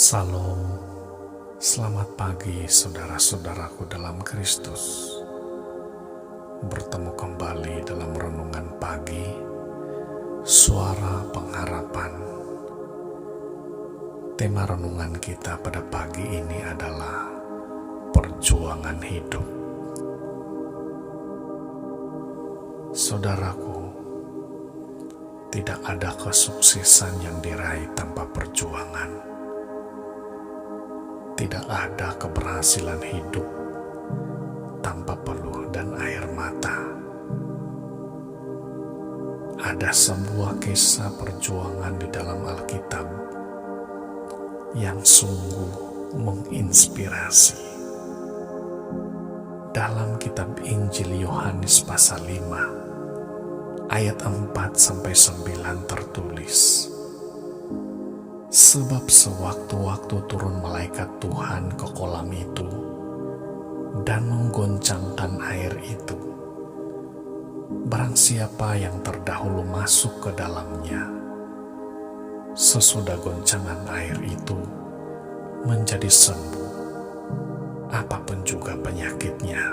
Salam, selamat pagi saudara-saudaraku dalam Kristus. Bertemu kembali dalam renungan pagi, suara pengharapan. Tema renungan kita pada pagi ini adalah perjuangan hidup. Saudaraku, tidak ada kesuksesan yang diraih tanpa perjuangan. Tidak ada keberhasilan hidup tanpa peluh dan air mata. Ada sebuah kisah perjuangan di dalam Alkitab yang sungguh menginspirasi. Dalam kitab Injil Yohanes pasal 5 ayat 4-9 tertulis, sebab sewaktu-waktu turun malaikat Tuhan ke kolam itu dan menggoncangkan air itu, barang siapa yang terdahulu masuk ke dalamnya, sesudah goncangan air itu menjadi sembuh, apapun juga penyakitnya.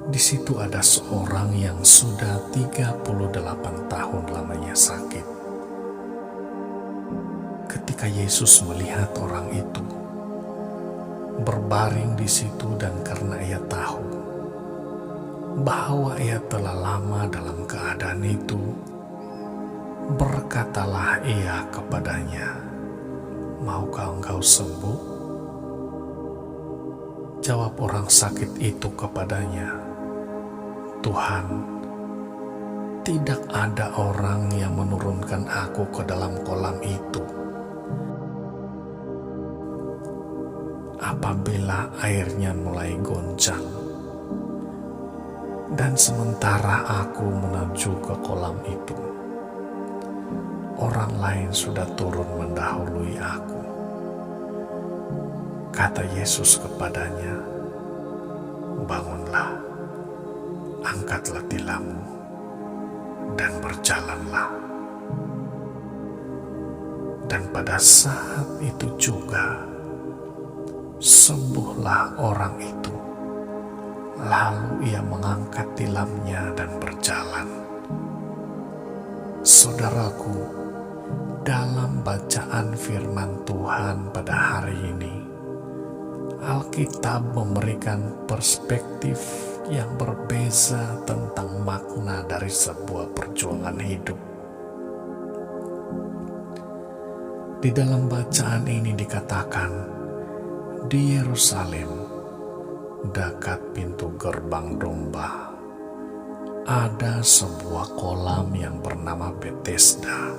Di situ ada seorang yang sudah 38 tahun lamanya sakit. Ketika Yesus melihat orang itu berbaring di situ, dan karena ia tahu bahwa ia telah lama dalam keadaan itu, berkatalah ia kepadanya, "Maukah engkau sembuh?" Jawab orang sakit itu kepadanya, "Tuhan, tidak ada orang yang menurunkan aku ke dalam kolam itu apabila airnya mulai goncang. Dan sementara aku menuju ke kolam itu, orang lain sudah turun mendahului aku." Kata Yesus kepadanya, "Bangunlah, angkatlah tilammu, dan berjalanlah." Dan pada saat itu juga sembuhlah orang itu. Lalu ia mengangkat tilamnya dan berjalan. Saudaraku, dalam bacaan firman Tuhan pada hari ini, Alkitab memberikan perspektif yang berbeza tentang makna dari sebuah perjuangan hidup. Di dalam bacaan ini dikatakan, di Yerusalem, dekat pintu gerbang domba, ada sebuah kolam yang bernama Betesda.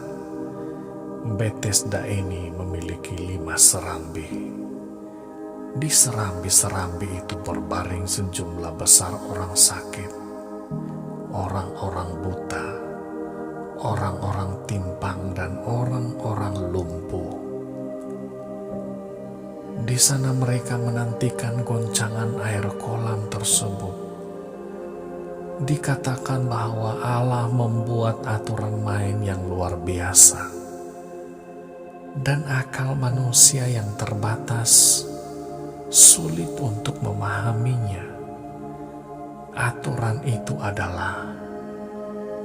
Betesda ini memiliki 5 serambi. Di serambi-serambi itu berbaring sejumlah besar orang sakit, orang-orang buta, orang-orang timpang, dan orang-orang lumpuh. Di sana mereka menantikan goncangan air kolam tersebut. Dikatakan bahwa Allah membuat aturan main yang luar biasa, dan akal manusia yang terbatas sulit untuk memahaminya. Aturan itu adalah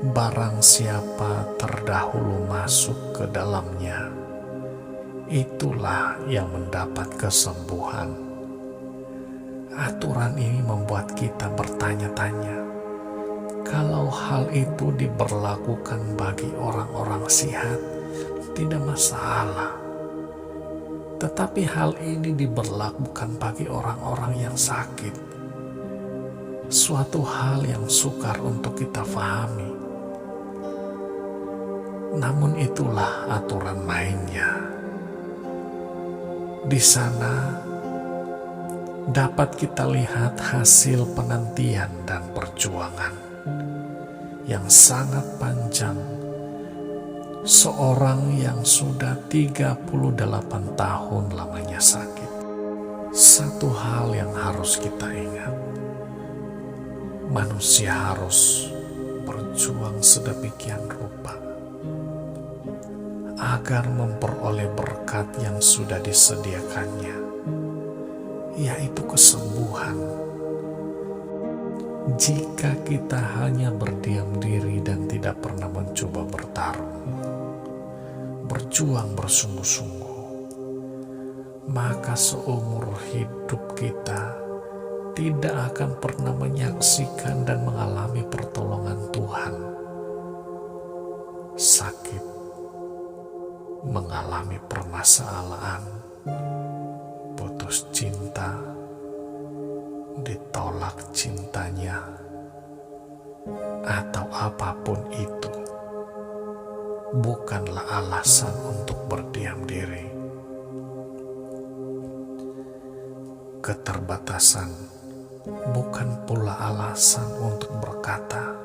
barang siapa terdahulu masuk ke dalamnya, itulah yang mendapat kesembuhan. Aturan ini membuat kita bertanya-tanya, kalau hal itu diberlakukan bagi orang-orang sehat, tidak masalah. Tetapi hal ini diberlakukan bagi orang-orang yang sakit, suatu hal yang sukar untuk kita pahami. Namun itulah aturan mainnya. Di sana dapat kita lihat hasil penantian dan perjuangan yang sangat panjang. Seorang yang sudah 38 tahun lamanya sakit. Satu hal yang harus kita ingat, manusia harus berjuang sedemikian rupa agar memperoleh berkat yang sudah disediakannya, yaitu kesembuhan. Jika kita hanya berdiam diri dan tidak pernah mencoba bertarung, berjuang bersungguh-sungguh, maka seumur hidup kita tidak akan pernah menyaksikan dan mengalami pertolongan Tuhan. Sakit, mengalami permasalahan, putus cinta, ditolak cintanya, atau apapun itu, bukanlah alasan untuk berdiam diri. Keterbatasan bukan pula alasan untuk berkata,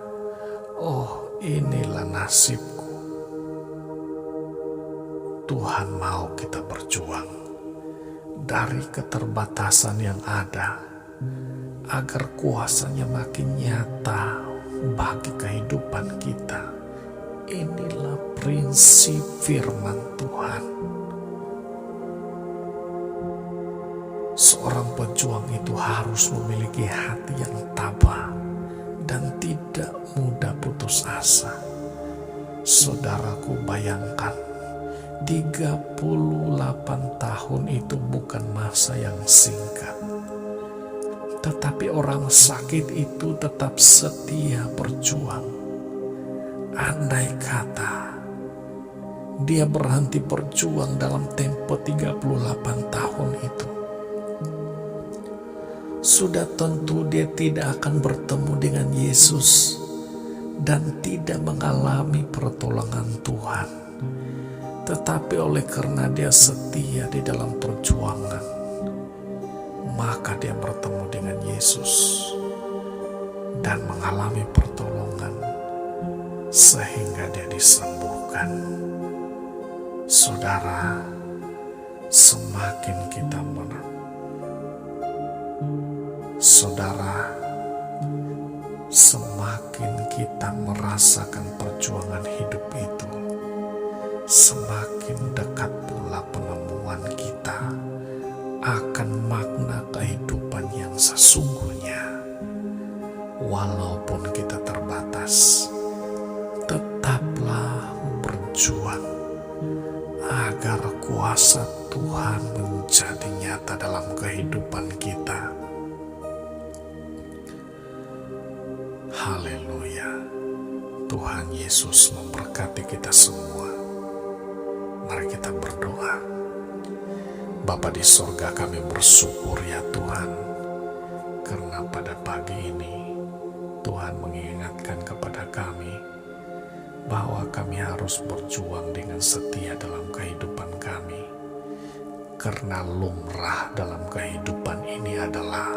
"Oh, inilah nasibku." Tuhan mau kita berjuang dari keterbatasan yang ada, agar kuasanya makin nyata bagi kehidupan kita. Inilah prinsip firman Tuhan. Seorang pejuang itu harus memiliki hati yang tabah dan tidak mudah putus asa. Saudaraku, bayangkan 38 tahun itu bukan masa yang singkat. Tetapi orang sakit itu tetap setia berjuang. Andai kata dia berhenti berjuang dalam tempo 38 tahun itu, sudah tentu dia tidak akan bertemu dengan Yesus dan tidak mengalami pertolongan Tuhan. Tetapi oleh karena dia setia di dalam perjuangan, maka dia bertemu dengan Yesus dan mengalami pertolongan sehingga dia disembuhkan. Saudara, semakin kita semakin kita merasakan perjuangan hidup itu, semakin dekat pula penemuan kita akan makna kehidupan yang sesungguhnya. Walaupun kita terbatas, tetaplah berjuang agar kuasa Tuhan menjadi nyata dalam kehidupan kita. Haleluya. Tuhan Yesus memberkati kita semua. Mari kita berdoa. Bapa di sorga, kami bersyukur ya Tuhan, karena pada pagi ini Tuhan mengingatkan kepada kami bahwa kami harus berjuang dengan setia dalam kehidupan kami. Karena lumrah dalam kehidupan ini adalah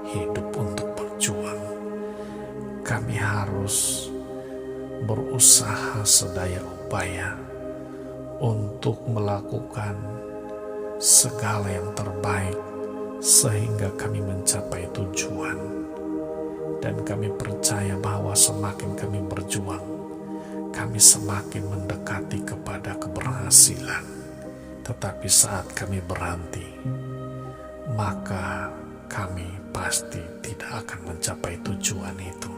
hidup untuk berjuang. Kami harus berusaha sedaya upaya untuk melakukan segala yang terbaik sehingga kami mencapai tujuan. Dan kami percaya bahwa semakin kami berjuang, kami semakin mendekati kepada keberhasilan. Tetapi saat kami berhenti, maka kami pasti tidak akan mencapai tujuan itu.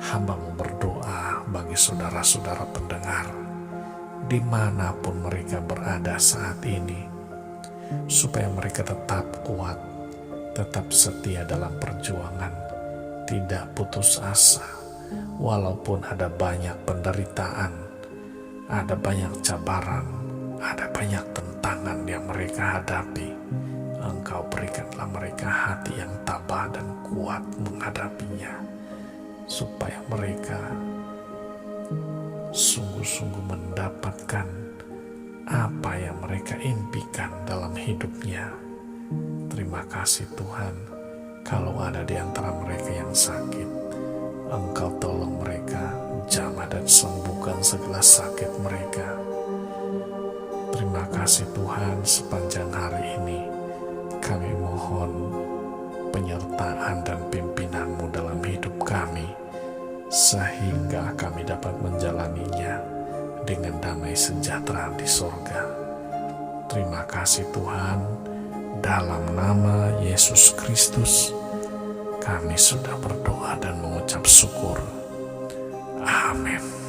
Hamba-Mu berdoa bagi saudara-saudara pendengar dimanapun mereka berada saat ini, supaya mereka tetap kuat, tetap setia dalam perjuangan, tidak putus asa, walaupun ada banyak penderitaan, ada banyak cabaran, ada banyak tentangan yang mereka hadapi. Engkau berikanlah mereka hati yang tabah dan kuat menghadapinya, supaya mereka sungguh-sungguh mendapatkan apa yang mereka impikan dalam hidupnya. Terima kasih Tuhan, kalau ada di antara mereka yang sakit, Engkau tolong mereka, jamah dan sembuhkan segala sakit mereka. Terima kasih Tuhan, sepanjang hari ini kami mohon penyertaan dan pimpinan-Mu dalam hidup kami, sehingga kami dapat menjalaninya dengan damai sejahtera di sorga. Terima kasih Tuhan, dalam nama Yesus Kristus kami sudah berdoa dan mengucap syukur. Amin.